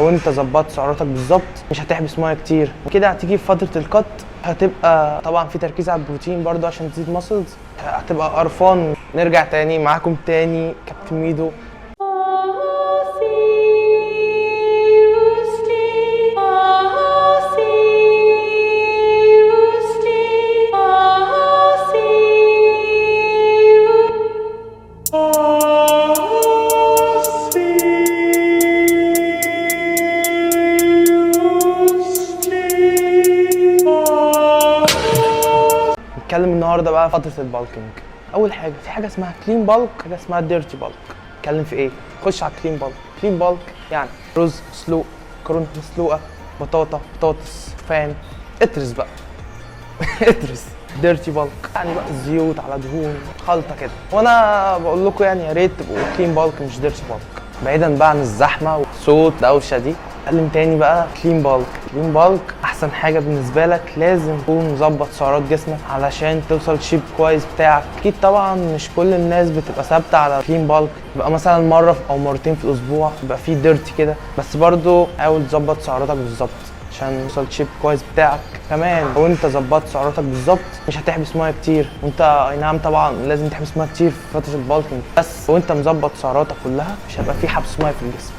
لو انت ظبطت سعراتك بالظبط مش هتحبس ميه كتير. كده هتيجي في فتره الكت هتبقى طبعا في تركيز على البروتين برضو عشان تزيد ماسلز، هتبقى قرفان. نرجع تاني معاكم تاني كابتن ميدو. نتكلم النهارده بقى فتره البالكينج. اول حاجه في حاجه اسمها كلين بالك، حاجه اسمها ديرتي بالك. نتكلم في ايه؟ خش على الكلين بالك. كلين بالك يعني رز مسلوق، مكرونه مسلوقه، بطاطس، فاهم؟ اترس بقى اترس. ديرتي بالك يعني بقى زيوت على دهون خلطه كده. وانا بقول لكم يعني يا ريت تبقوا كلين بالك مش ديرتي بالك، بعيدا بقى عن الزحمه والصوت دوشه دي. اتكلم تاني بقى كلين بالك. كلين بالك احسن حاجه بالنسبه لك لازم تكون مظبط سعرات جسمك علشان توصل شيب كويس بتاعك. اكيد طبعا مش كل الناس بتبقى ثابته على كلين بالك، بيبقى مثلا مره او مرتين في الاسبوع بيبقى فيه ديرتي كده، بس برضو حاول تظبط سعراتك بالظبط عشان توصل شيب كويس بتاعك. كمان لو انت ظبطت سعراتك بالظبط مش هتحبس ميه كتير، وانت اي نعم طبعا لازم تحبس ميه كتير في فتره البالكينج، بس لو انت مظبط سعراتك كلها مش هيبقى في حبس ميه في الجسم.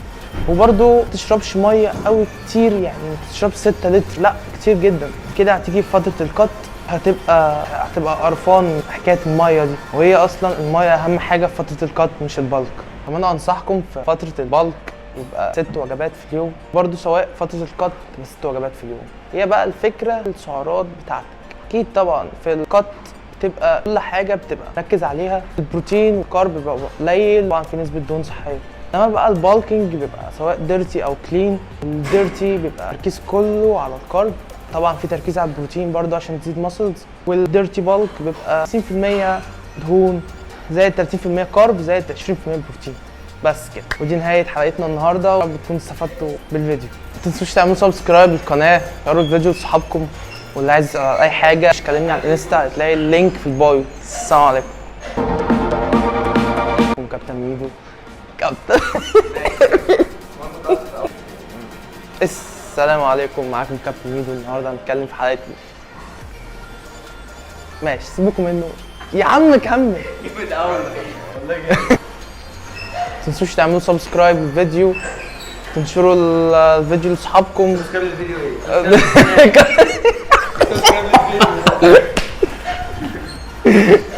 وبرده ما تشربش ميه قوي كتير، يعني ما تشربش 6 لتر، لا كتير جدا. كده هتيجي في فتره الكت هتبقى قرفان حكايه الميه دي، وهي اصلا الميه اهم حاجه في فتره الكت مش البالك. كمان انصحكم في فتره البالك يبقى 6 وجبات في اليوم، برضو سواء فتره الكت تبقى 6 وجبات في اليوم. هي بقى الفكره السعرات بتاعتك. اكيد طبعا في الكت تبقى كل حاجه بتبقى ركز عليها، البروتين والكارب بيبقى قليل، طبعا في نسبه دهون صحيه. انما بقى البالكينج بيبقى سواء ديرتي او كلين. الديرتي بيبقى التركيز كله على الكارب، طبعا في تركيز على البروتين برضو عشان تزيد ماسلز. والديرتي بالك بيبقى 50% دهون زائد 30% كارب زائد 20% بروتين. بس كده، ودي نهايه حلقتنا النهارده، ورب تكونوا استفدتوا بالفيديو. ما تنسوش تعملوا سبسكرايب للقناه، شيروا الفيديو لاصحابكم، واللي عايز اي حاجه كلمني على الانستا هتلاقي اللينك في البايو. السلام عليكم. كابتن ميدو السلام عليكم، معاكم كابتن ميدو. النهارده هنتكلم في حلقه ماشي سيبكم منه يا عم، كمل جيب الاول والله جامد. متنسوش تعملوا سبسكرايب للفيديو، تنشروا الفيديو لاصحابكم. سبسكرايب للفيديو ايه؟